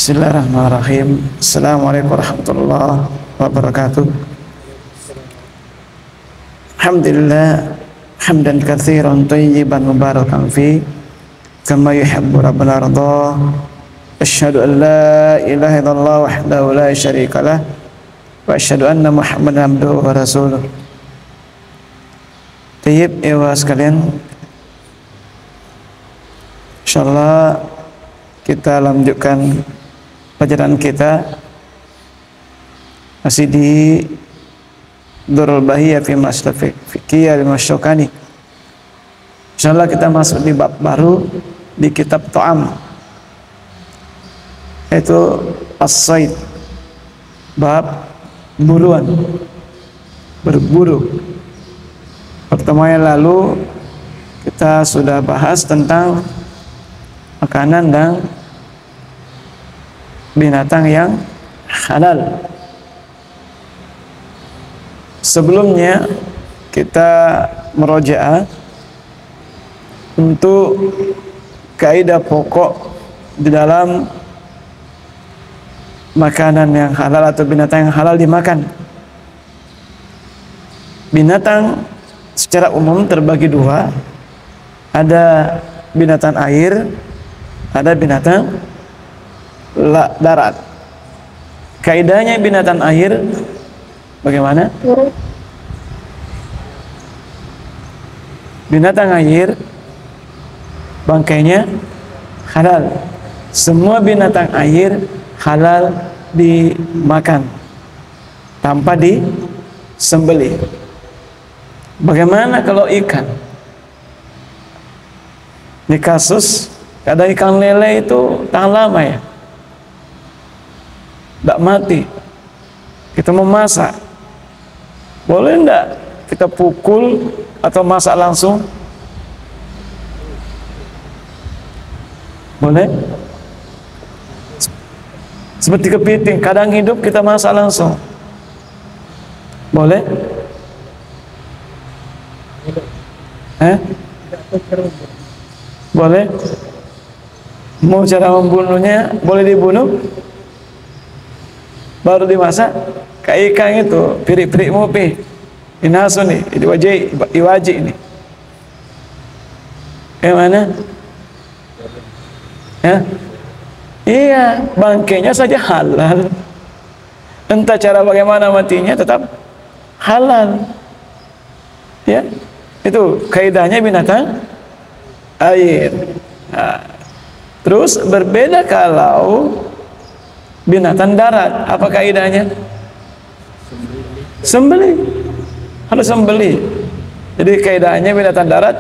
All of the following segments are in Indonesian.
Bismillahirrahmanirrahim. Assalamualaikum warahmatullahi wabarakatuh. Alhamdulillah hamdan katsiran thayyiban mubarakan fi kama yuhibbu rabbuna radha. Asyhadu an la ilaha illallah wahdahu la syarika lah wa asyhadu anna Muhammadan abduhu wa rasuluh. Tayyib ewa sekalian, insyaallah kita lanjutkan pelajaran kita masih di Durrul Bahiyah fi Masail Fiqhiyah Al-Masyukani. Insyaallah kita masuk di bab baru di kitab Ta'am, yaitu As-Sayd, bab buruan, berburu. Pertemuan yang lalu kita sudah bahas tentang makanan dan binatang yang halal. Sebelumnya kita merojaah untuk kaidah pokok di dalam makanan yang halal atau binatang yang halal dimakan. Binatang secara umum terbagi dua, ada binatang air, ada binatang darat. Kaidahnya binatang air bagaimana? Binatang air bangkainya halal. Semua binatang air halal dimakan tanpa disembelih. Bagaimana kalau ikan? Ini kasus kadang ikan lele itu tahan lama ya, tidak mati. Kita mau masak, boleh enggak kita pukul atau masak langsung? Boleh. Seperti kepiting, kadang hidup kita masak langsung. Boleh? Boleh? Mau cara membunuhnya, boleh dibunuh baru dimasak. Kayak ikan itu, pirik-pirik mupi inasu nih, iwaji ini. Yang mana? Ya? Iya, bangkainya saja halal. Entah cara bagaimana matinya tetap halal. Ya, itu kaidahnya binatang air. Nah, terus berbeda kalau binatang darat. Apa kaidahnya? Sembelih. Harus sembelih. Jadi kaidahnya binatang darat,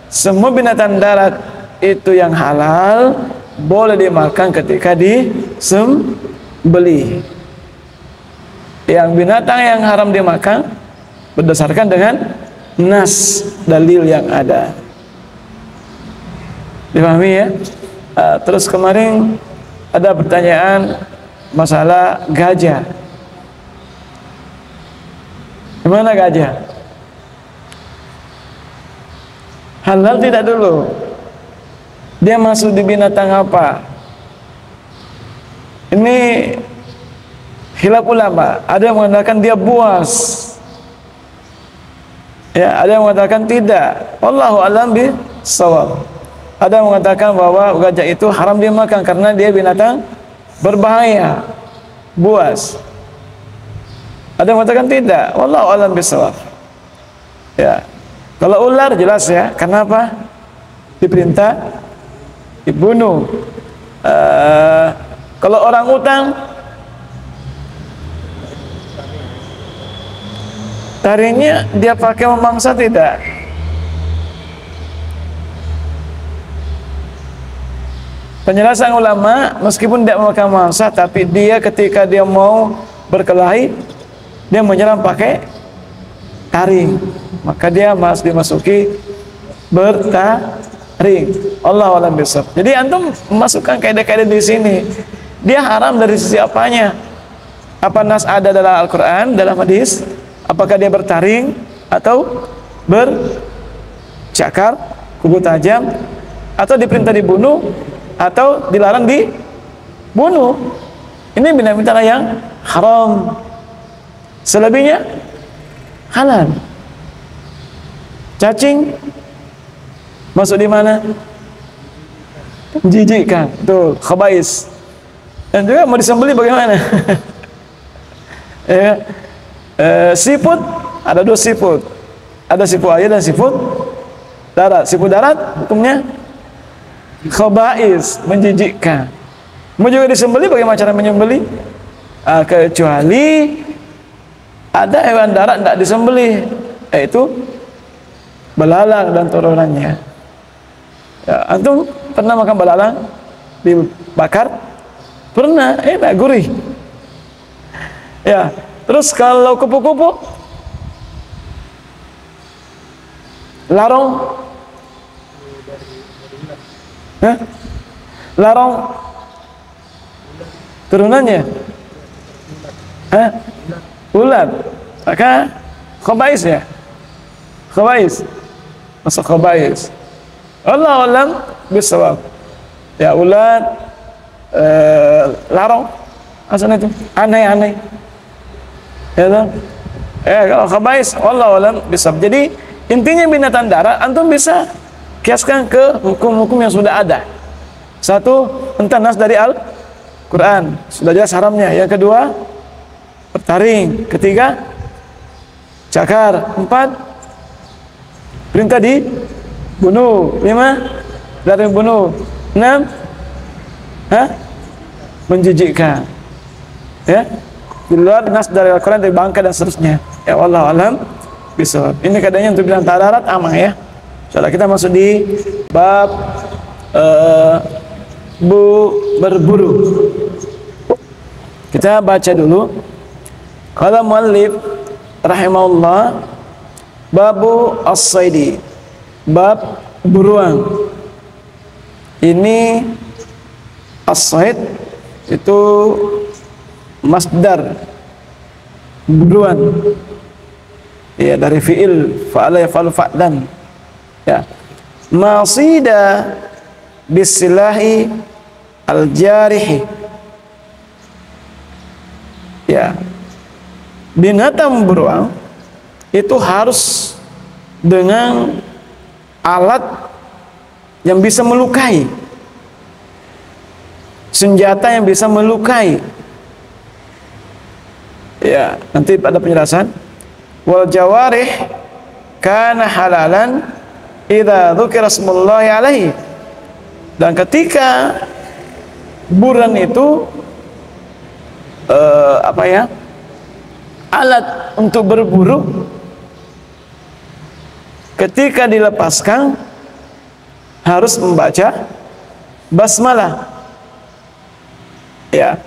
semua binatang darat itu yang halal boleh dimakan ketika disembelih. Yang binatang yang haram dimakan berdasarkan dengan nas, dalil yang ada. Dipahami ya? Terus kemarin ada pertanyaan masalah gajah. Gimana gajah? Halal tidak dulu? Dia masuk di binatang apa? Ini khilaf ulama. Ada yang mengatakan dia buas, ya, ada yang mengatakan tidak. Wallahu a'lam bishawab. Ada yang mengatakan bahwa gajah itu haram dimakan karena dia binatang berbahaya, buas. Ada yang mengatakan tidak. Wallahu a'lam bishawab. Ya, kalau ular jelas ya. Kenapa? Diperintah dibunuh. Kalau orang utang, taringnya dia pakai memangsa tidak? Penjelasan ulama, meskipun tidak memakai mangsa, tapi dia ketika dia mau berkelahi, dia menyerang pakai taring, maka dia harus dimasuki bertaring. Allahu a'lam bishawab. Jadi antum memasukkan kaidah-kaidah di sini. Dia haram dari sisi apanya? Apa nas ada dalam Al-Quran, dalam hadis? Apakah dia bertaring atau bercakar, kuku tajam, atau diperintah dibunuh, atau dilarang bunuh. Ini binatang yang haram. Selebihnya halal. Cacing masuk di mana? Menjijikkan. Tuh, khabais. Dan juga mau disembelih bagaimana? Ya. Siput, ada dua siput. Ada siput air dan siput darat. Siput darat hukumnya khabais, menjijikkan. Mau juga disembelih, bagaimana cara menyembelih? Kecuali ada hewan darat tidak disembelih, yaitu belalang dan turunannya. Ya, antum pernah makan belalang dibakar? Pernah, enak, gurih. Ya, terus kalau kupu-kupu, larong, larong turunannya, ulat, maka khabais ya, khabais, masuk khabais. Allah alam bisawab. Ya, ulat, larong, asal itu aneh-aneh. Ya, kalau khabais, Allah alam bisawab. Jadi intinya binatang darat antum bisa kiaskan ke hukum-hukum yang sudah ada. Satu, entah nas dari Al-Quran, sudah jelas haramnya. Yang kedua, bertaring. Ketiga, cakar. Empat, perintah dibunuh. Lima, dari bunuh. Enam, menjijikkan. Ya, di luar nas dari Al-Quran, dari bangka dan seterusnya. Ya Allah alam bisawab. Ini keadaannya untuk binatang darat aman ya. Insyaallah kita masuk di bab berburu. Kita baca dulu. Qala muallif rahimahullah, babu as-saidi, bab buruan. Ini as-said itu masdar buruan. Ya, dari fi'il fa'ala yaf'alu fa'lan. Ya. Masida bisilahi al-jarihi. Ya. Binatang beruang itu harus dengan alat yang bisa melukai. Senjata yang bisa melukai. Ya, nanti pada penjelasan. Wal jawarih kana halalan idza dzukira smullahi alaihi. Dan ketika buruan itu alat untuk berburu, ketika dilepaskan harus membaca basmalah. Ya,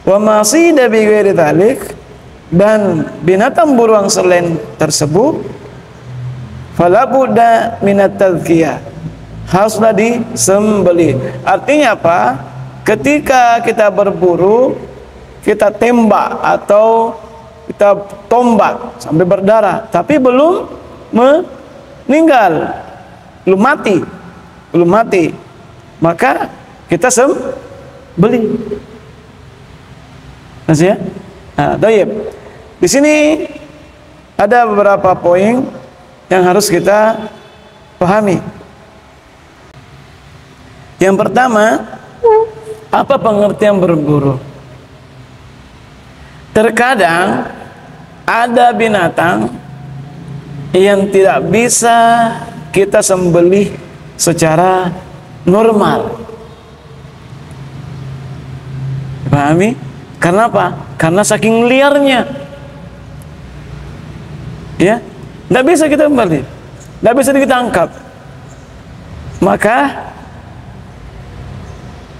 wa masida bi ghairi dzalik, dan binatang buruan selain tersebut fala budda minat tazkiyah, haruslah disembelih. Artinya apa? Ketika kita berburu, kita tembak atau kita tombak sampai berdarah, tapi belum meninggal, belum mati, maka kita sembelih. Masih ya? Nah, baik. Di sini ada beberapa poin yang harus kita pahami. Yang pertama, apa pengertian berburu? Terkadang ada binatang yang tidak bisa kita sembelih secara normal. Pahami? Karena apa? Karena saking liarnya. Ya, tidak bisa kita sembelih, tidak bisa ditangkap. Maka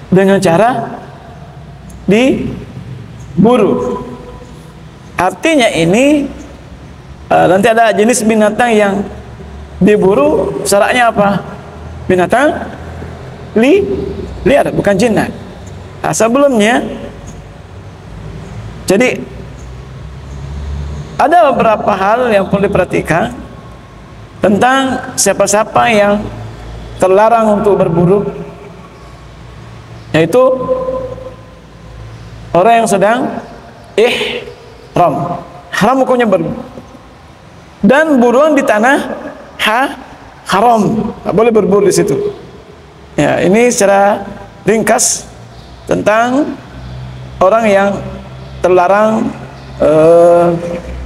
dengan cara diburu. Artinya ini nanti ada jenis binatang yang diburu, syaratnya apa? Binatang liar, bukan jinak. Nah, sebelumnya, jadi ada beberapa hal yang perlu diperhatikan tentang siapa-siapa yang terlarang untuk berburu, yaitu orang yang sedang ihram. Haram hukumnya berburu. Dan buruan di tanah haram, nggak boleh berburu di situ. Ya, ini secara ringkas tentang orang yang terlarang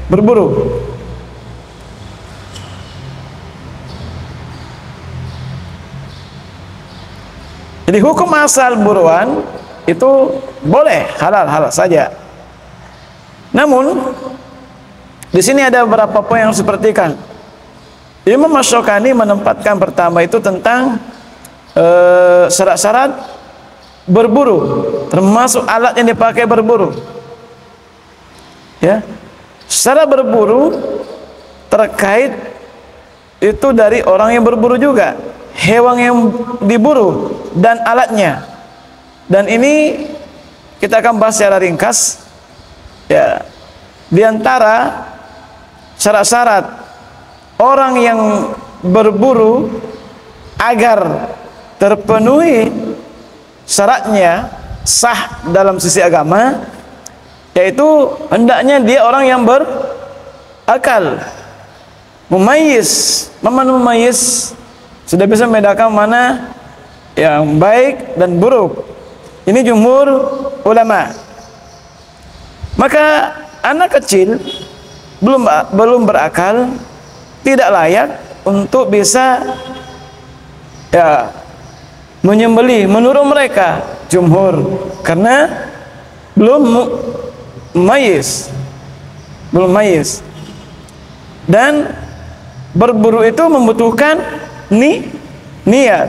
berburu. Jadi hukum asal buruan itu boleh, halal saja. Namun di sini ada beberapa poin yang harus diperhatikan. Imam Asy-Syaukani menempatkan pertama itu tentang syarat-syarat berburu, termasuk alat yang dipakai berburu. Ya, syarat berburu terkait itu dari orang yang berburu juga, hewan yang diburu dan alatnya. Dan ini kita akan bahas secara ringkas. Ya, di antara syarat-syarat orang yang berburu agar terpenuhi syaratnya sah dalam sisi agama, yaitu hendaknya dia orang yang berakal, mumayyiz, sudah bisa membedakan mana yang baik dan buruk. Ini jumhur ulama. Maka anak kecil belum berakal tidak layak untuk bisa menyembelih menurut mereka jumhur, karena belum mayyiz. Dan berburu itu membutuhkan niat,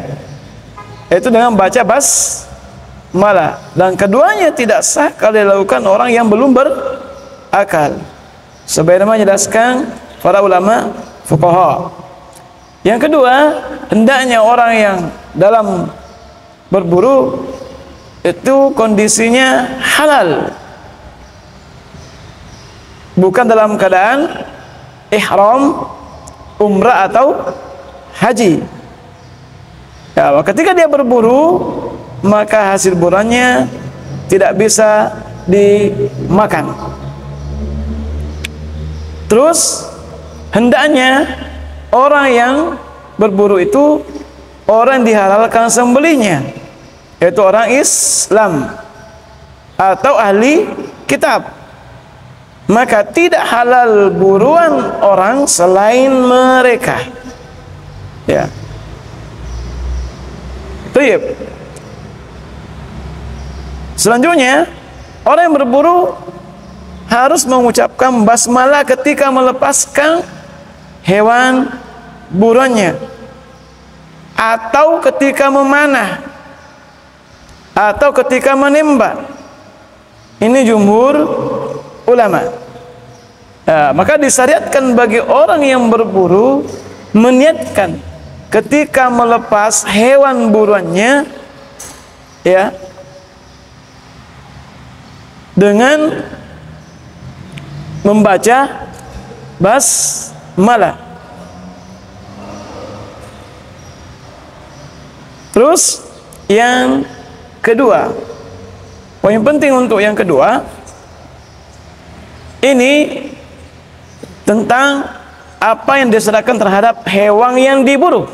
yaitu dengan baca basmalah, dan keduanya tidak sah kalau dilakukan orang yang belum berakal, sebagaimana menjelaskan para ulama fuqaha. Yang kedua, hendaknya orang yang dalam berburu itu kondisinya halal, bukan dalam keadaan ihram, umrah atau haji. Ya, ketika dia berburu, maka hasil buruannya tidak bisa dimakan. Terus hendaknya orang yang berburu itu orang dihalalkan sembelihnya, yaitu orang Islam atau ahli kitab. Maka tidak halal buruan orang selain mereka. Ya. Baik. Selanjutnya, orang yang berburu harus mengucapkan basmalah ketika melepaskan hewan buruannya, atau ketika memanah, atau ketika menembak. Ini jumhur ulama. Maka disyariatkan bagi orang yang berburu meniatkan ketika melepas hewan buruannya, ya, dengan membaca basmalah. Terus yang kedua, poin penting untuk yang kedua ini tentang apa yang diserahkan terhadap hewan yang diburu.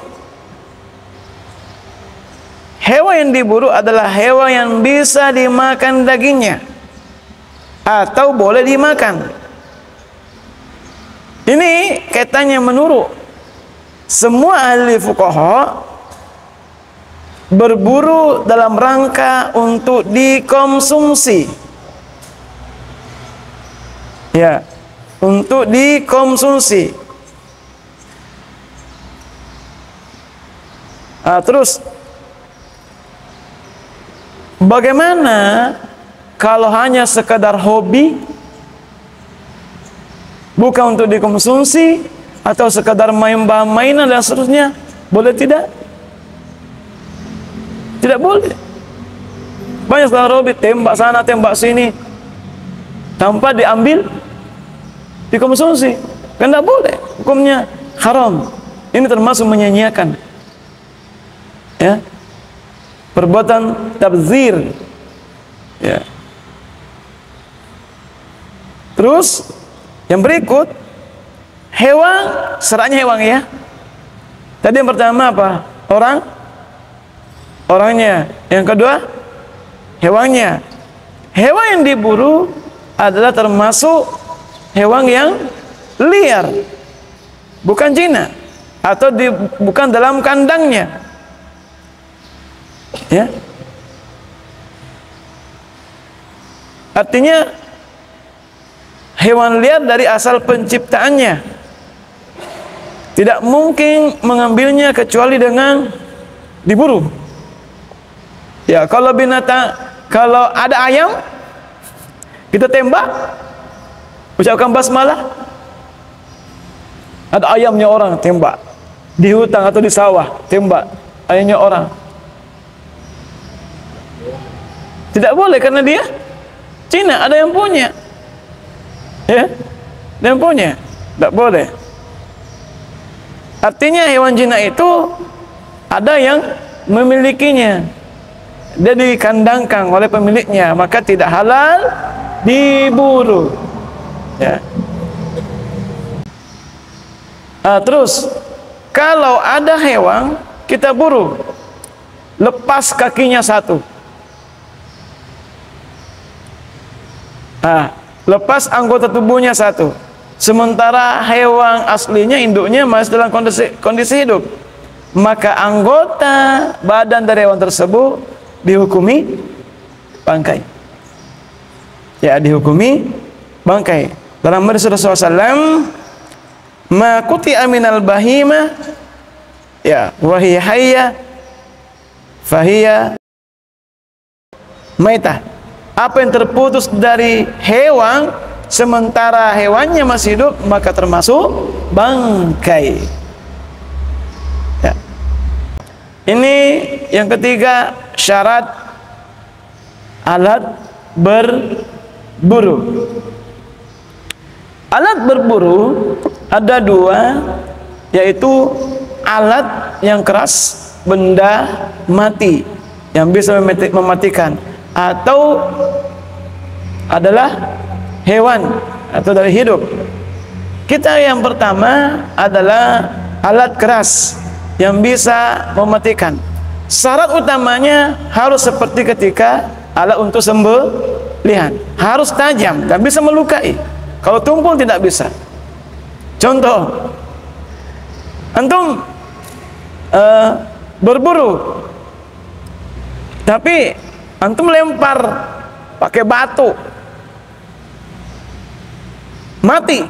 Hewan yang diburu adalah hewan yang bisa dimakan dagingnya atau boleh dimakan. Ini kaitannya menurut semua ahli fuqaha, berburu dalam rangka untuk dikonsumsi. Ya, untuk dikonsumsi. Terus bagaimana kalau hanya sekadar hobi, bukan untuk dikonsumsi, atau sekadar mainan dan seterusnya, boleh tidak? Tidak boleh. Banyak sekadar hobi, tembak sana tembak sini tanpa diambil dikonsumsi, kan tidak boleh, hukumnya haram. Ini termasuk menyanyiakan, ya, perbuatan tabzir, ya. Terus yang berikut, hewan, seratnya hewan ya. Tadi yang pertama apa? Orangnya. Yang kedua, hewannya. Hewan yang diburu adalah termasuk hewan yang liar, bukan jina, atau bukan dalam kandangnya. Ya. Artinya hewan liar dari asal penciptaannya tidak mungkin mengambilnya kecuali dengan diburu. Ya, kalau binatang, kalau ada ayam kita tembak, ucapkan basmalah, ada ayamnya orang tembak di hutan atau di sawah, tembak ayamnya orang, tidak boleh karena dia Cina, ada yang punya, ya, ada yang punya, tidak boleh. Artinya hewan Cina itu ada yang memilikinya, dia dikandangkan oleh pemiliknya, maka tidak halal diburu. Ya. Terus kalau ada hewan kita buru, lepas kakinya satu, lepas anggota tubuhnya satu, sementara hewan aslinya induknya masih dalam kondisi hidup, maka anggota badan dari hewan tersebut dihukumi bangkai. Ya, dihukumi bangkai. Dalam hadis Rasulullah SAW, ma quti'a minal bahima, ya, wa hiya hayya fahiya maitah. Apa yang terputus dari hewan sementara hewannya masih hidup, maka termasuk bangkai. Ya. Ini yang ketiga, syarat alat berburu. Alat berburu ada dua, yaitu alat yang keras, benda mati yang bisa mematikan, atau adalah hewan atau dari hidup. Kita yang pertama adalah alat keras yang bisa mematikan. Syarat utamanya harus seperti ketika alat untuk sembelihan, harus tajam dan bisa melukai. Kalau tumpul tidak bisa. Contoh, antum berburu, tapi antum lempar pakai batu, mati.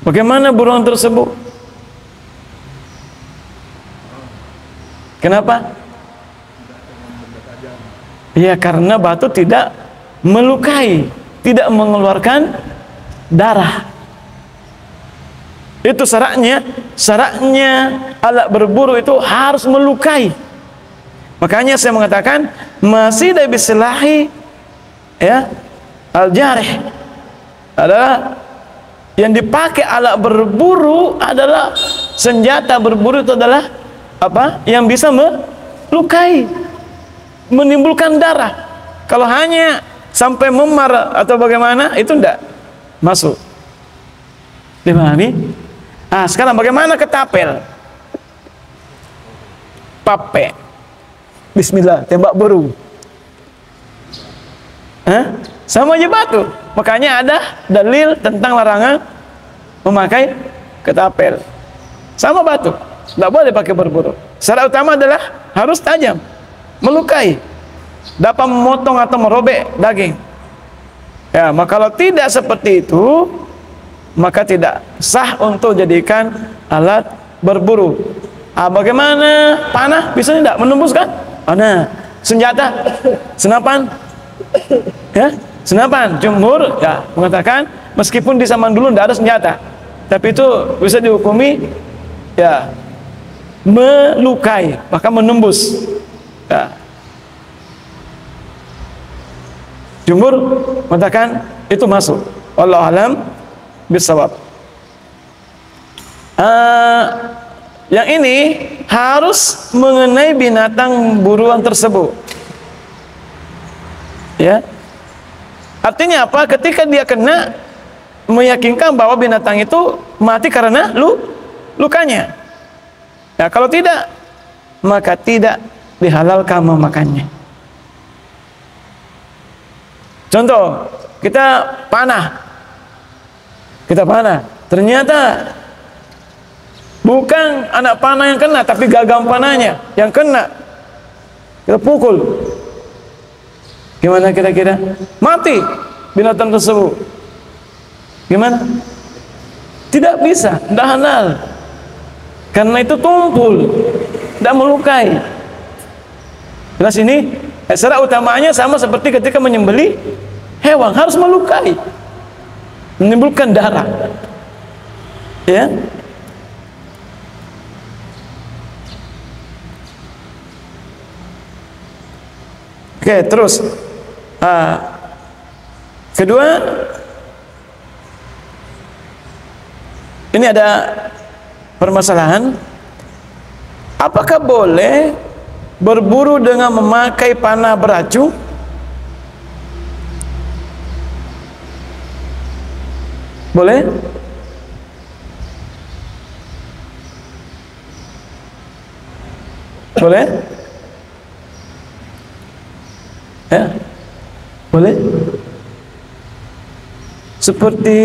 Bagaimana burung tersebut? Kenapa? Ya, karena batu tidak melukai, tidak mengeluarkan darah. Itu syaratnya alat berburu itu harus melukai. Makanya saya mengatakan masih ada bisilahi, ya, al-jarih adalah yang dipakai alat berburu, adalah senjata berburu itu adalah apa? Yang bisa melukai, menimbulkan darah. Kalau hanya sampai memar atau bagaimana, itu tidak masuk. Dipahami? Sekarang bagaimana ketapel? Pape, bismillah, tembak burung. Sama aja batu. Makanya ada dalil tentang larangan memakai ketapel. Sama batu, tidak boleh pakai berburu. Syarat utama adalah harus tajam, melukai, dapat memotong atau merobek daging. Ya, maka kalau tidak seperti itu, maka tidak sah untuk jadikan alat berburu. Bagaimana panah? Bisa tidak menembuskan? Panah. Senjata, senapan, ya, senapan. Jumhur ya mengatakan meskipun di zaman dulu tidak ada senjata, tapi itu bisa dihukumi ya melukai, bahkan menembus. Ya. Jumhur mengatakan itu masuk. Wallahu alam bisawab. Yang ini harus mengenai binatang buruan tersebut. Ya. Artinya apa? Ketika dia kena, meyakinkan bahwa binatang itu mati karena lukanya. Nah, kalau tidak, maka tidak dihalalkan memakannya. Contoh, kita panah, ternyata bukan anak panah yang kena, tapi gagang panahnya yang kena. Kita pukul, gimana kira-kira? Mati binatang tersebut. Gimana? Tidak bisa, tidak halal. Karena itu tumpul, tidak melukai. Jelas ini? Syarat utamanya sama seperti ketika menyembelih hewan, harus melukai, menimbulkan darah. Ya. Oke, terus kedua, ini ada permasalahan, apakah boleh berburu dengan memakai panah beracun? Boleh? Boleh? Ya? Boleh? Seperti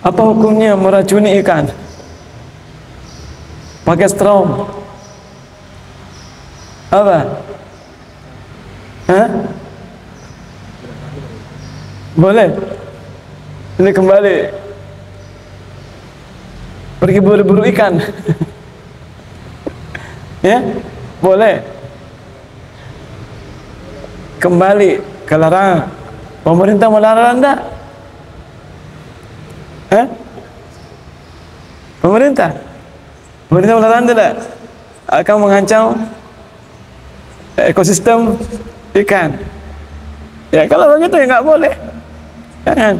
apa hukumnya meracuni ikan pakai strom? Apa? Hah? Boleh? Ini kembali pergi berburu ikan. Ya? Boleh? Kembali ke larangan. Pemerintah melarang enggak? Hah? Pemerintah melarang tidak? Akan mengancam ekosistem ikan. Ya kalau begitu ya nggak boleh. Jangan.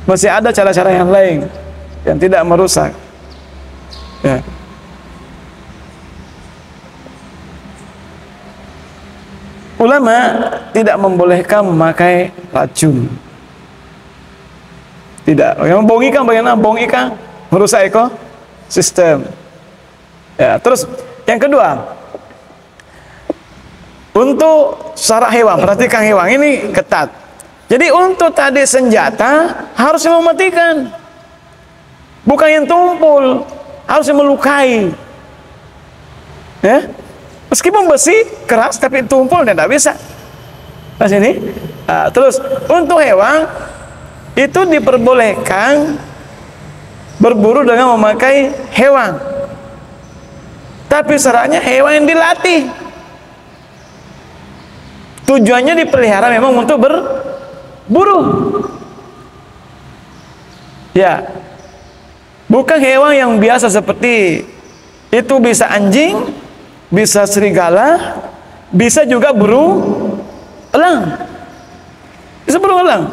Masih ada cara-cara yang lain yang tidak merusak. Ya. Ulama tidak membolehkan memakai racun. Tidak. Yang bau ikan bagaimana? Bau ikan merusak ekosistem. Ya, terus yang kedua, untuk syarat hewan, perhatikan hewan ini ketat. Jadi untuk tadi senjata harus mematikan, bukan yang tumpul, harus melukai. Ya, meskipun besi keras tapi tumpul tidak bisa. Nah sini, terus untuk hewan itu diperbolehkan berburu dengan memakai hewan, tapi syaratnya hewan yang dilatih. Tujuannya dipelihara memang untuk berburu. Ya, bukan hewan yang biasa seperti itu, bisa anjing, bisa serigala, bisa juga burung elang. Bisa burung elang,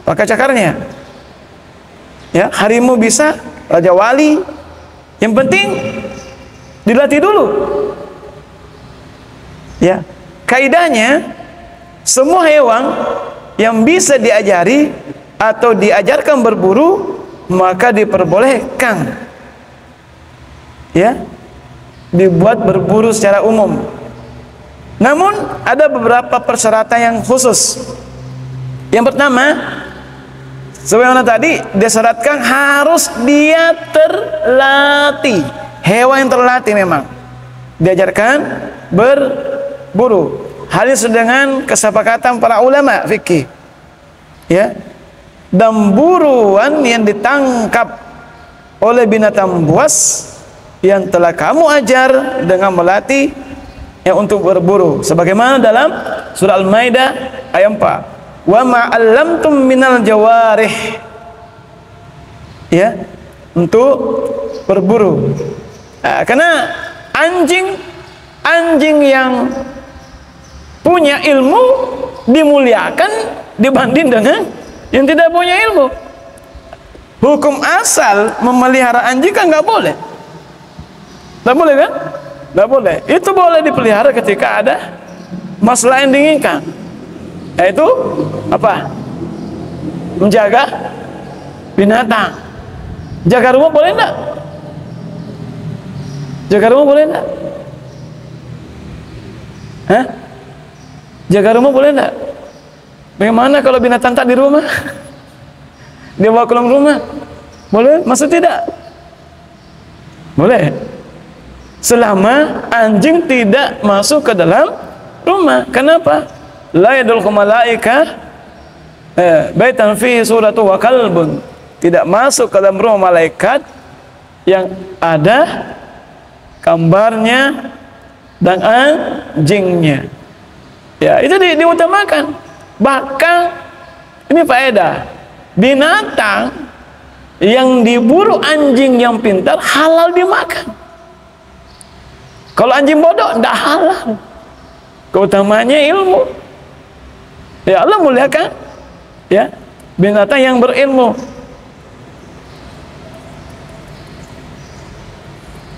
pakai cakarnya. Ya, harimau bisa, raja wali. Yang penting dilatih dulu. Ya, kaidahnya semua hewan yang bisa diajari atau diajarkan berburu maka diperbolehkan, ya, dibuat berburu secara umum. Namun ada beberapa persyaratan yang khusus. Yang pertama, sebagaimana tadi disyaratkan harus dia terlatih. Hewan yang terlatih memang diajarkan berburu. Hal ini dengan kesepakatan para ulama fikih. Ya. Dan buruan yang ditangkap oleh binatang buas yang telah kamu ajar dengan melatih yang untuk berburu, sebagaimana dalam surah Al-Maidah ayat 4. Wa ma'allamtum minal jawarih. Ya, untuk berburu. Karena anjing yang punya ilmu dimuliakan dibanding dengan yang tidak punya ilmu. Hukum asal memelihara anjing kan nggak boleh. Nggak boleh kan? Nggak boleh. Itu boleh dipelihara ketika ada masalah yang diinginkan. Yaitu apa? Menjaga binatang. Jaga rumah boleh enggak? Jaga rumah boleh enggak? Hah? Jaga rumah boleh enggak? Bagaimana kalau binatang tak di rumah? Dia bawa ke dalam rumah. Boleh? Maksud tidak? Boleh. Selama anjing tidak masuk ke dalam rumah. Kenapa? La yadkhulul malaikah baitan fihi suratu wa kalbun. Tidak masuk ke dalam rumah malaikat yang ada gambarnya dan anjingnya. Ya, itu diutamakan. Bahkan ini faedah. Binatang yang diburu anjing yang pintar halal dimakan. Kalau anjing bodoh tidak halal. Keutamanya ilmu. Ya, Allah muliakan ya binatang yang berilmu.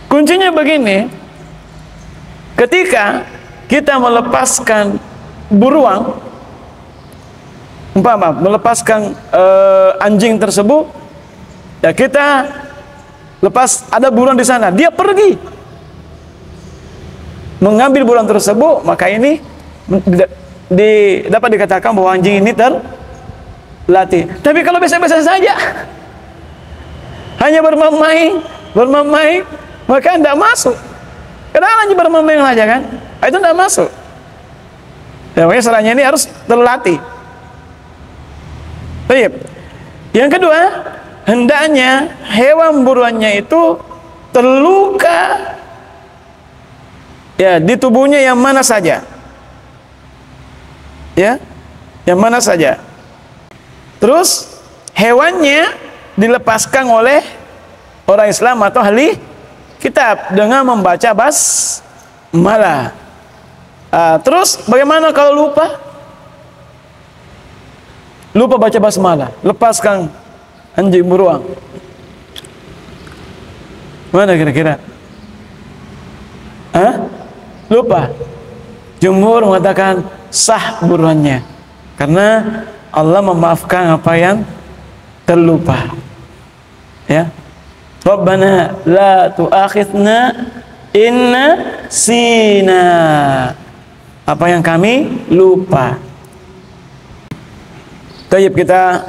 Kuncinya begini, ketika kita melepaskan buruan, melepaskan anjing tersebut, ya kita lepas ada buruan di sana, dia pergi mengambil buruan tersebut, maka ini dapat dikatakan bahwa anjing ini terlatih. Tapi kalau biasa-biasa saja, hanya bermain, maka tidak masuk. Kenapa anjing bermain saja kan? Itu tidak masuk. Ya, makanya salahnya ini harus terlatih. Baik. Yang kedua, hendaknya hewan buruannya itu terluka ya di tubuhnya yang mana saja. Ya, yang mana saja. Terus hewannya dilepaskan oleh orang Islam atau ahli kitab dengan membaca basmalah. Terus bagaimana kalau lupa? Lupa baca basmalah, lepaskan anjing buruan. Mana kira-kira? Lupa. Jumhur mengatakan sah buruannya karena Allah memaafkan apa yang terlupa. Ya. Rabbana la tu'akhidna inna sina. Apa yang kami lupa. Baik, kita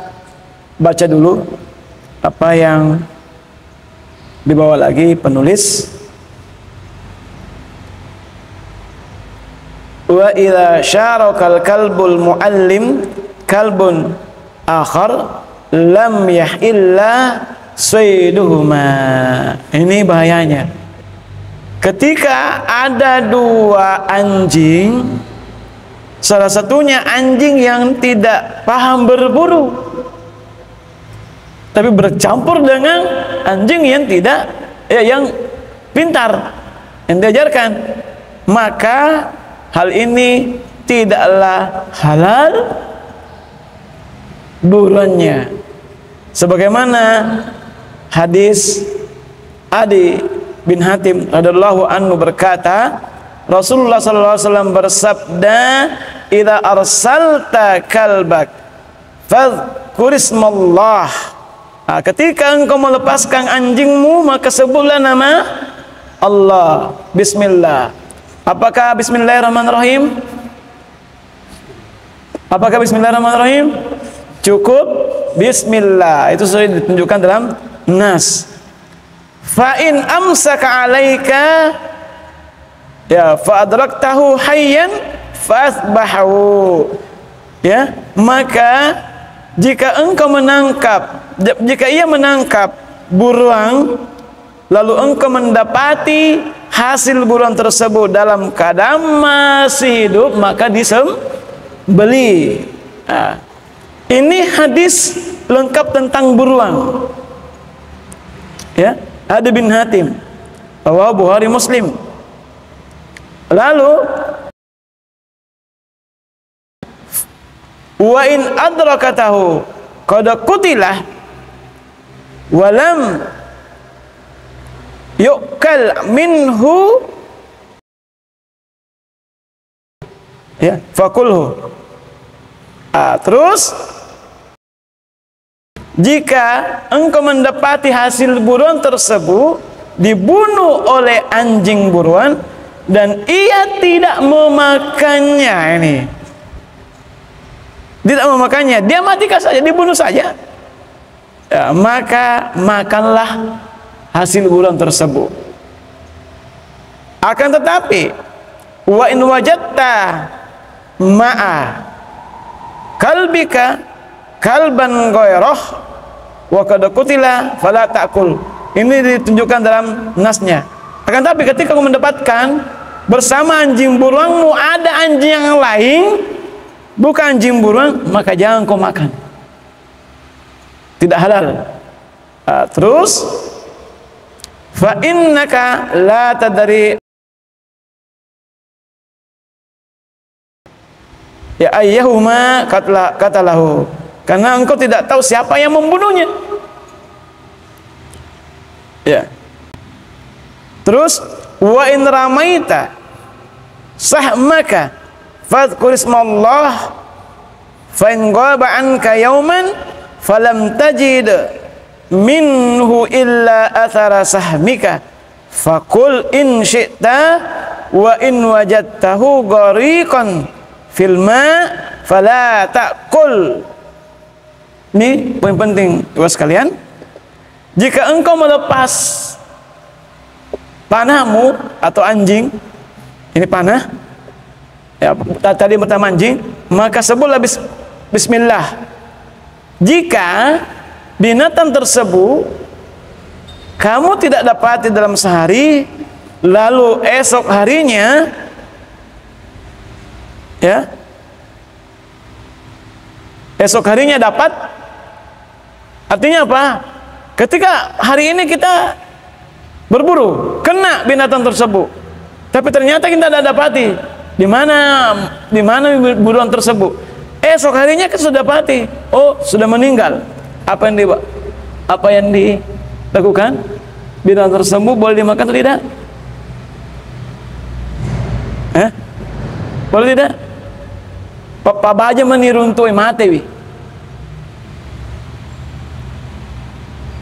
baca dulu apa yang dibawa lagi penulis. Wa idza syarakal kalbul muallim kalbun akhar lam yahilla sayyiduhuma. Ini bahayanya. Ketika ada dua anjing, salah satunya anjing yang tidak paham berburu, tapi bercampur dengan anjing yang tidak, yang pintar, yang diajarkan, maka hal ini tidaklah halal buruannya. Sebagaimana hadis Adi bin Hatim radhiyallahu anhu berkata, Rasulullah sallallahu alaihi wasallam bersabda, "Idza arsalta kalbak fadhkur ismallah." Ketika engkau melepaskan anjingmu, maka sebutlah nama Allah. Bismillah. Apakah bismillahirrahmanirrahim? Apakah bismillahirrahmanirrahim? Cukup bismillah. Itu sudah ditunjukkan dalam Nas. Fa in amsaka 'alaika ya fa adraktahu hayyan fasbahu. Ya, maka jika ia menangkap buruan, lalu engkau mendapati hasil buruan tersebut dalam keadaan masih hidup, maka disembelih. Ini hadis lengkap tentang buruan. Ya, Adi bin Hatim, rawahu Bukhari Muslim. Lalu wa in adrakatahu qad qutilah walam yu'kal minhu ya fakulhu. Terus jika engkau mendapati hasil buruan tersebut dibunuh oleh anjing buruan dan ia tidak memakannya, ini tidak memakannya, dia matikan saja, dibunuh saja, ya, maka makanlah hasil buruan tersebut. Akan tetapi wa in wajadta ma'a kalbika kalban ghairah wa qad qutila fala ta'kul. Ini ditunjukkan dalam nasnya. Akan tapi ketika kamu mendapatkan bersama anjing buruanmu ada anjing yang lain bukan anjing buruan, maka jangan kau makan, tidak halal. Terus fa innaka la tadri ya ayyuhuma qatalahu, karena engkau tidak tahu siapa yang membunuhnya. Ya. Terus wa in ramaita sahmaka fadhkur ismallah fa in ghaba anka yawman falam tajid minhu illa athara sahmika faqul in syi'ta wa in wajadtahu ghariqan fil ma fala ta'kul. Ini poin penting buat sekalian. Jika engkau melepas panahmu atau anjing, ini panah, ya, tadi pertama anjing, maka sebutlah bismillah. Jika binatang tersebut kamu tidak dapati dalam sehari, lalu esok harinya, ya, esok harinya dapat, artinya apa? Ketika hari ini kita berburu, kena binatang tersebut, tapi ternyata kita tidak dapati di mana buruan tersebut. Esok harinya kita sudah dapati, oh sudah meninggal. Apa yang dilakukan? Binatang tersebut boleh dimakan atau tidak? Boleh tidak? Papa baja meniruntuh mati wi.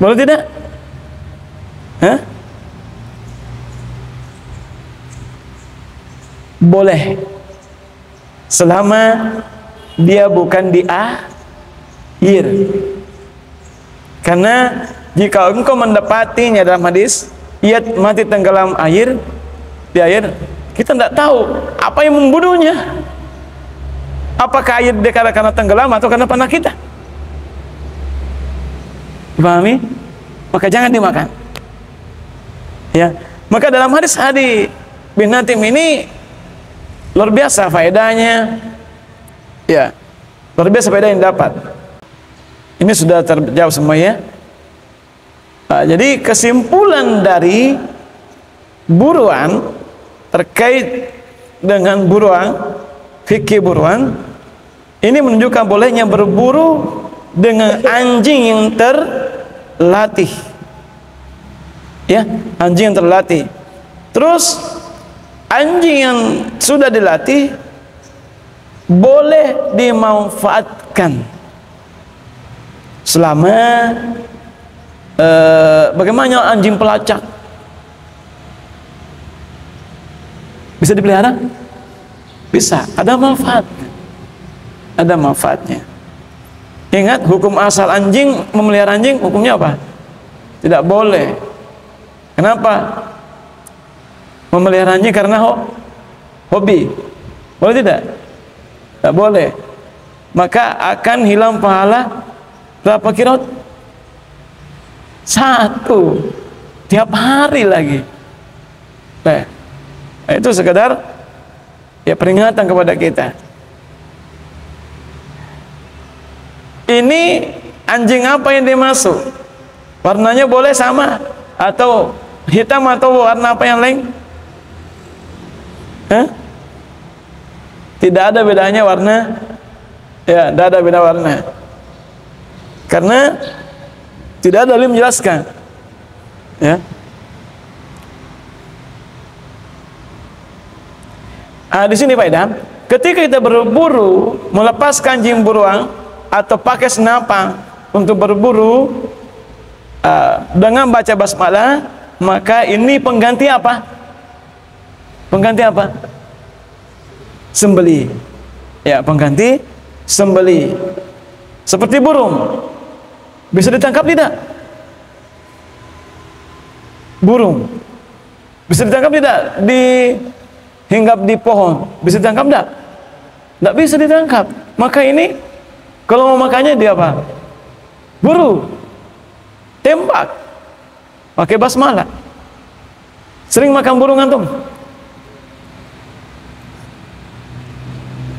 Boleh tidak? Boleh, selama dia bukan di air. Karena jika engkau mendapatinya dalam hadis, ia mati tenggelam di air, kita tidak tahu apa yang membunuhnya. Apakah air dia karena tenggelam atau karena panah kita? Pahami? Maka jangan dimakan. Ya, maka dalam hadis Adi bin Hatim ini luar biasa faedahnya. Ya, luar biasa faedah yang dapat. Ini sudah terjawab semuanya. Jadi kesimpulan dari buruan terkait dengan buruan, fikih buruan, ini menunjukkan bolehnya berburu dengan anjing yang terlatih, ya, anjing yang terlatih. Terus anjing yang sudah dilatih boleh dimanfaatkan selama bagaimana anjing pelacak bisa dipelihara, bisa, ada manfaatnya. Ingat, hukum asal anjing, memelihara anjing, hukumnya apa? Tidak boleh. Kenapa? Memelihara anjing karena hobi. Boleh tidak? Tidak boleh. Maka akan hilang pahala berapa kirot? 1 tiap hari lagi. Nah, itu sekedar ya peringatan kepada kita. Ini anjing apa yang dimasuk? Warnanya boleh sama atau hitam atau warna apa yang lain? Tidak ada bedanya warna. Ya, tidak ada beda warna. Karena tidak ada dalil menjelaskan. Ya. Di sini faedah, ketika kita berburu, melepaskan anjing buruan atau pakai senapang untuk berburu dengan baca basmalah, maka ini pengganti apa? Pengganti apa? Sembeli. Ya, pengganti sembeli. Seperti burung, bisa ditangkap tidak? Burung bisa ditangkap tidak? Hinggap di pohon bisa ditangkap tidak? Tidak bisa ditangkap. Maka ini kalau mau makannya dia apa? Buru, tembak, pakai basmalah. Sering makan burung antum?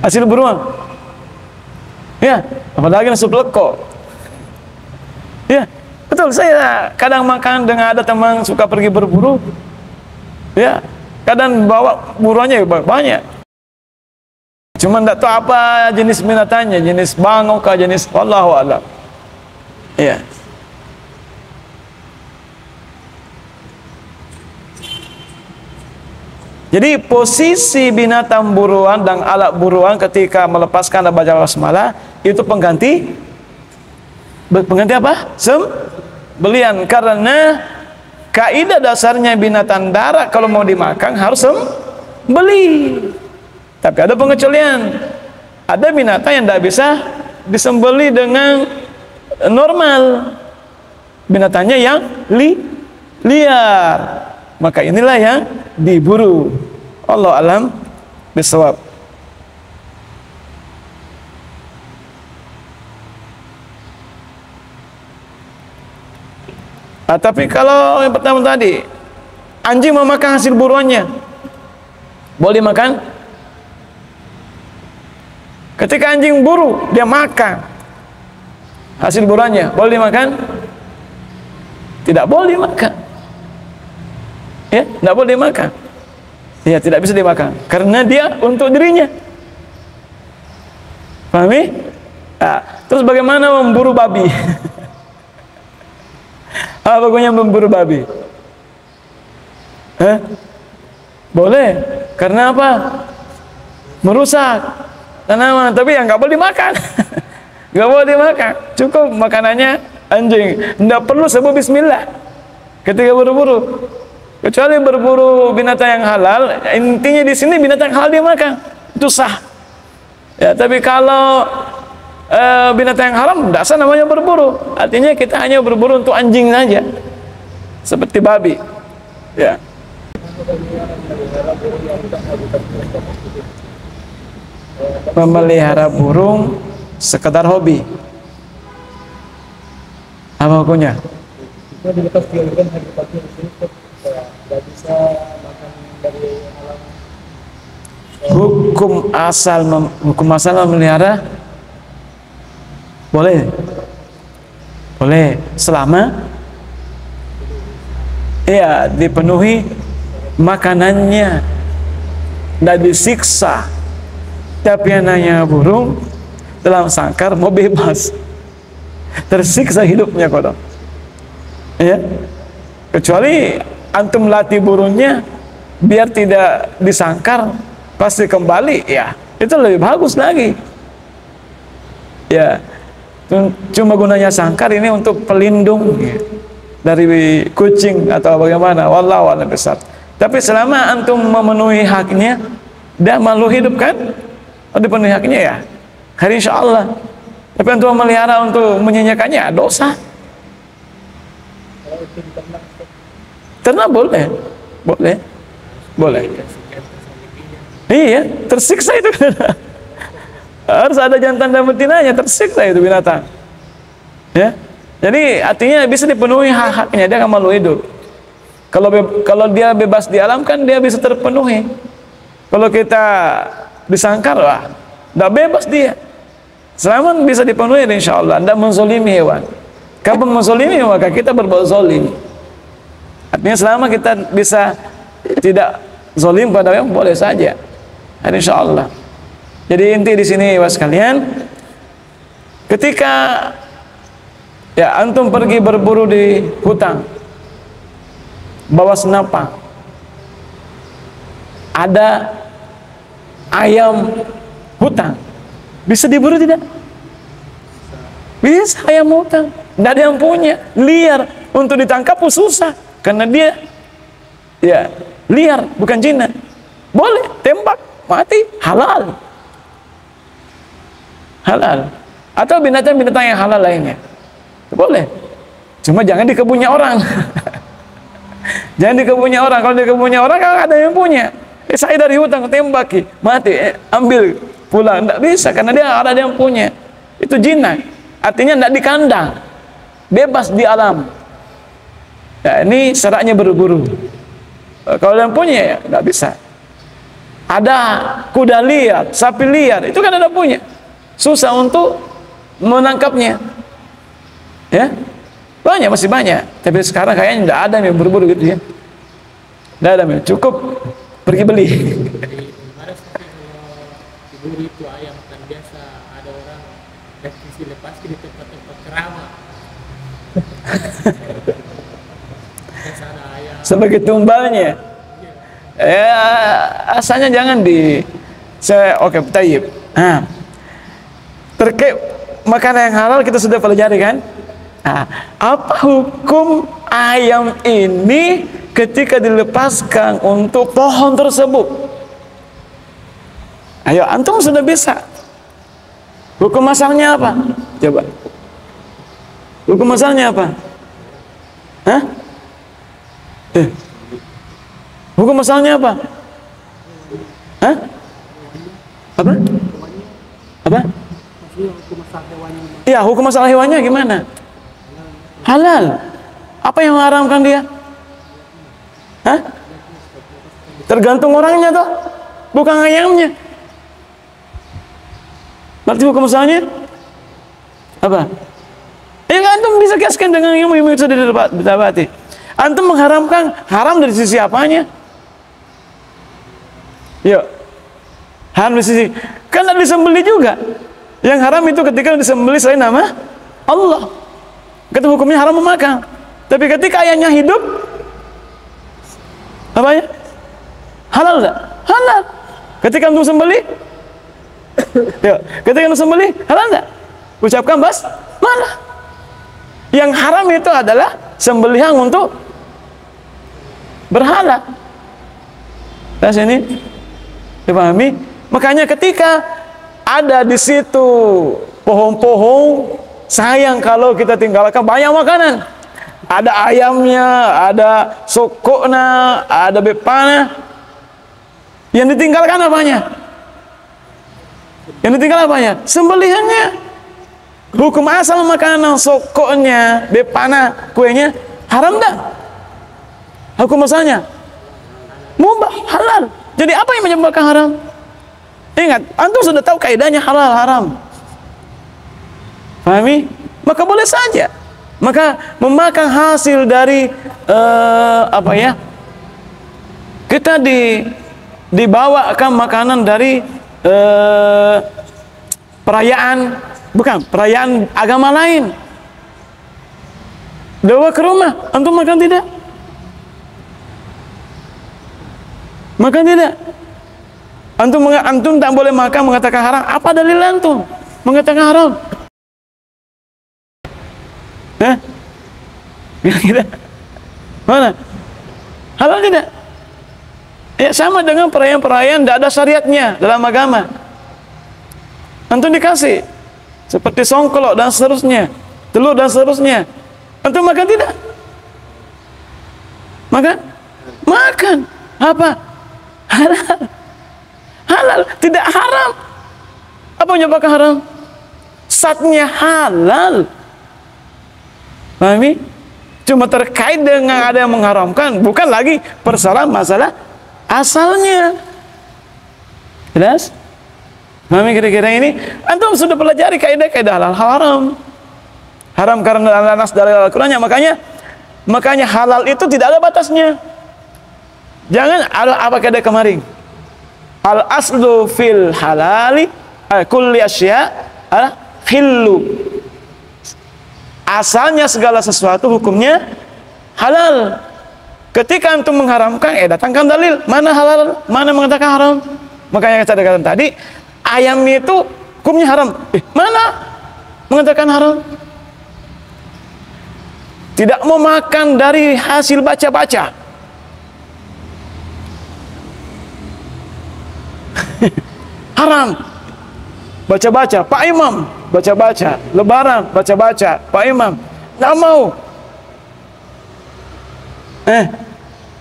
Hasil buruan? Ya, apalagi nasi leko. Ya, betul. Saya kadang makan dengan ada teman suka pergi berburu. Ya, kadang bawa buruannya banyak. Cuma tidak tahu apa jenis binatangnya, jenis bangau kah, jenis wallahu a'lam. Ya. Jadi posisi binatang buruan dan alat buruan ketika melepaskan dan baca basmalah itu pengganti apa? Sembelian. Karena kaidah dasarnya binatang darat kalau mau dimakan harus sembeli. Tapi ada pengecualian. Ada binatang yang tidak bisa disembeli dengan normal. Binatangnya yang liar. Maka inilah yang diburu. Allah alam bisawab. Tapi kalau yang pertama tadi, anjing memakan hasil buruannya, boleh makan? Ketika anjing buru, dia makan hasil buruannya, boleh makan? Tidak boleh makan. Ya, tidak boleh makan. Ya, tidak bisa dimakan karena dia untuk dirinya. Pahami? Nah, terus bagaimana memburu babi? Apa gunanya memburu babi? Boleh. Karena apa? Merusak tanaman. Tapi yang nggak boleh dimakan. Nggak boleh dimakan. Cukup makanannya anjing. Tidak perlu sebut bismillah ketika berburu. Kecuali berburu binatang yang halal, intinya di sini binatang halal dia makan, itu sah. Ya, tapi kalau binatang yang haram, tidak sah namanya berburu. Artinya kita hanya berburu untuk anjing saja, seperti babi. Ya. Memelihara burung sekedar hobi. Apa hukumnya? Hukum asal memelihara boleh selama ya dipenuhi makanannya, tidak disiksa. Tapi anaknya burung dalam sangkar mau bebas, tersiksa hidupnya kodok. Ya, kecuali antum latih burungnya biar tidak disangkar, pasti kembali, ya itu lebih bagus lagi. Ya, cuma gunanya sangkar ini untuk pelindung ya, dari kucing atau bagaimana, wallahu a'lam bishawab. Tapi selama antum memenuhi haknya, dia malu hidup kan, dipenuhi haknya ya, hari insyaallah. Tapi antum memelihara untuk menyanyikannya dosa. Ternak boleh. Iya, tersiksa itu. Harus ada jantan dan betinanya, tersiksa itu binatang. Ya, jadi artinya bisa dipenuhi hak-haknya, dia akan malu hidup. Kalau dia bebas di alam kan dia bisa terpenuhi. Kalau kita disangkar, wah, tidak bebas dia. Selama bisa dipenuhi, insya Allah, tidak menzolimi hewan. Kalau menzolimi maka kita berbuat zolim. Artinya selama kita bisa tidak zolim pada yang boleh saja, insya Allah. Jadi inti di sini was kalian, ketika ya antum pergi berburu di hutan, bawa senapang, ada ayam hutang. Bisa diburu tidak? Bisa ayam hutang. Tidak ada yang punya. Liar. Untuk ditangkap pun susah. Karena dia ya liar, bukan jinak. Boleh tembak, mati, halal. Halal. Atau binatang-binatang yang halal lainnya. Boleh. Cuma jangan di kebunnya orang. Jangan di kebunnya orang. Kalau di kebunnya orang kan ada yang punya. Saya dari hutang tembak, mati, ambil pulang. Tidak bisa karena dia ada yang punya. Itu jinak. Artinya tidak di kandang, bebas di alam. Ya, ini syaratnya berburu. Kalau yang punya ya tidak bisa. Ada kuda liar, sapi liar, itu kan ada punya. Susah untuk menangkapnya. Ya, banyak, masih banyak. Tapi sekarang kayaknya tidak ada yang berburu gitu ya. Tidak ada, cukup pergi beli. Diburu itu ayam kan biasa ada orang restriksi lepas di tempat-tempat keramat. Sebagai tumbalnya. Ya, asalnya jangan di oke, tayyib. Nah, terkait makanan yang halal kita sudah pelajari kan? Nah, apa hukum ayam ini ketika dilepaskan untuk pohon tersebut? Ayo, antum sudah bisa. Hukum asalnya apa? Coba. Hukum asalnya apa? Hah? Hukum asalnya apa? Hah? Apa? Apa? Iya, hukum asal hewannya gimana? Halal. Apa yang mengharamkan dia? Hah? Tergantung orangnya toh, bukan ayamnya. Berarti hukum asalnya apa? Ya antum bisa kiaskan dengan ilmu-ilmu itu sudah didapati. Antum mengharamkan haram dari sisi apanya? Yuk, haram dari sisi kan ada disembelih juga. Yang haram itu ketika disembelih selain nama Allah. Kata hukumnya haram memakan. Tapi ketika ayamnya hidup, apa ya? Halal enggak? Halal. Ketika antum sembelih, yuk, ketika antum sembelih, halal enggak? Ucapkan basmalah. Yang haram itu adalah sembelihan untuk berhala. Nah, sini dipahami? Makanya ketika ada di situ pohon-pohon, sayang kalau kita tinggalkan banyak makanan. Ada ayamnya, ada sokoknya, ada bepana. Yang ditinggalkan apanya? Yang ditinggalkan apanya? Sembelihannya. Hukum asal makanan sokoknya, bepana, kuenya haram dah. Hukum asalnya mubah, halal. Jadi apa yang menyebabkan haram? Ingat, antum sudah tahu kaidahnya halal haram. Pahami? Maka boleh saja. Maka memakan hasil dari apa ya? Kita dibawakan makanan dari perayaan, bukan perayaan agama lain. Bawa ke rumah, antum makan tidak? Makan tidak? Antum tak boleh makan mengatakan haram. Apa dalil antum mengatakan haram? Kira-kira mana? Halal tidak? Ya sama dengan perayaan-perayaan tidak ada syariatnya dalam agama. Antum dikasih seperti songkolok dan seterusnya, telur dan seterusnya. Antum makan tidak? Makan? Makan. Apa? Halal. Halal, tidak haram. Apa menyebabkan haram? Satnya halal. Pahami? Cuma terkait dengan ada yang mengharamkan, bukan lagi persoalan masalah asalnya. Jelas? Pahami kira-kira ini? Antum sudah pelajari kaidah-kaidah halal haram. Haram karena nas dari Al-Qur'annya, makanya halal itu tidak ada batasnya. Jangan apa kaidah kemarin. Al aslu fil halali kulli asya al khillu. Asalnya segala sesuatu hukumnya halal. Ketika antum mengharamkan, datangkan dalil mana halal, mana mengatakan haram. Makanya saya katakan tadi, ayam itu hukumnya haram. Mana mengatakan haram? Tidak mau makan dari hasil baca-baca. Haram. Baca-baca, Pak Imam, baca-baca, Lebaran, baca-baca, Pak Imam, nggak mau.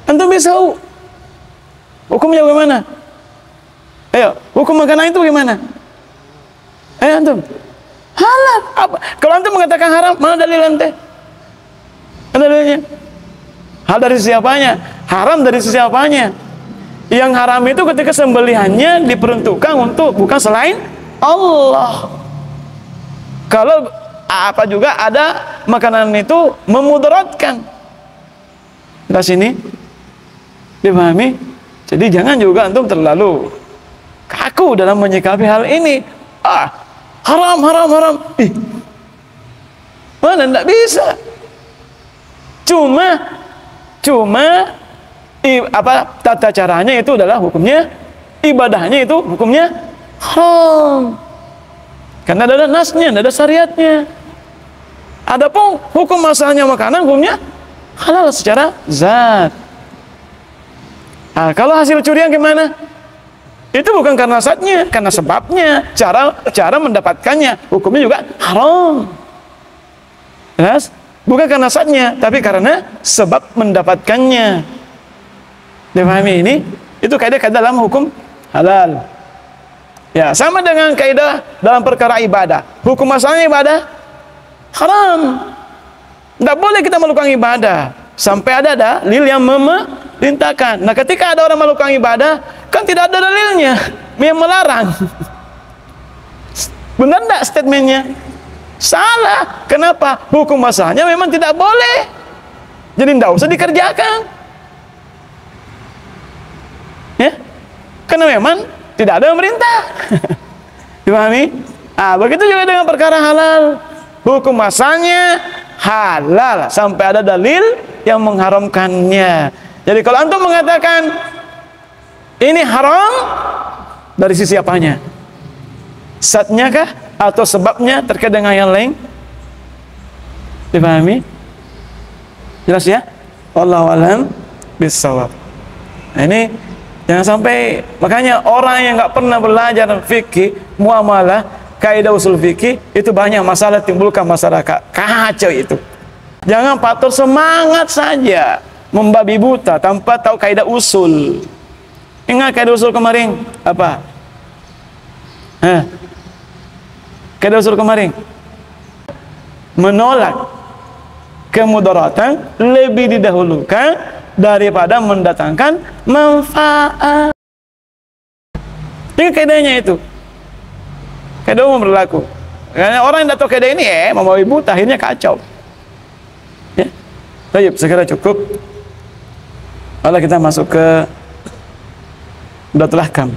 Antum bisa hukumnya bagaimana? Ayo, hukum makanan itu bagaimana? Ayo antum. Halal. Apa? Kalau antum mengatakan haram, mana dalil ente? Mana dalilnya? Hal dari siapanya? Haram dari siapanya? Yang haram itu ketika sembelihannya diperuntukkan untuk bukan selain Allah. Kalau apa juga ada makanan itu memudaratkan. Di sini dipahami. Jadi jangan juga antum terlalu kaku dalam menyikapi hal ini. Haram. Mana enggak bisa. Cuma tata caranya itu adalah hukumnya, ibadahnya itu hukumnya haram. Karena ada nasnya, ada syariatnya. Adapun hukum asalnya makanan hukumnya halal secara zat. Kalau hasil curian gimana? Itu bukan karena zatnya, karena sebabnya, cara mendapatkannya, hukumnya juga haram. Jelas? Bukan karena zatnya, tapi karena sebab mendapatkannya. Dipahami ini? Itu kaidah dalam hukum halal. Ya, sama dengan kaidah dalam perkara ibadah. Hukum asalnya ibadah haram. Tidak boleh kita melakukan ibadah sampai ada dalil yang memerintahkan. Nah, ketika ada orang melakukan ibadah, kan tidak ada dalilnya yang melarang. Benar tidak statementnya? Salah. Kenapa? Hukum asalnya memang tidak boleh. Jadi tidak usah dikerjakan. Ya, karena memang tidak ada yang merintah. Dipahami? Begitu juga dengan perkara halal. Hukum asalnya halal sampai ada dalil yang mengharamkannya. Jadi kalau antum mengatakan ini haram, dari sisi apanya? Zatnya kah? Atau sebabnya terkait dengan yang lain? Dipahami? Jelas ya? Wallahu a'lam bishawab. Nah, ini jangan sampai, makanya orang yang nggak pernah belajar fikih, muamalah, kaidah usul fikih, itu banyak masalah timbulkan masyarakat. Kacau itu. Jangan patut semangat saja membabi buta tanpa tahu kaidah usul. Ingat kaidah usul kemarin apa? Kaidah usul kemarin menolak kemudaratan lebih didahulukan daripada mendatangkan manfaat. Ini kaidahnya itu. Kaidah umum berlaku. Karena orang yang tahu kaidah ini membabi buta, akhirnya kacau. Ya. Baik, segera cukup. Lalu kita masuk ke Umdatul Ahkam.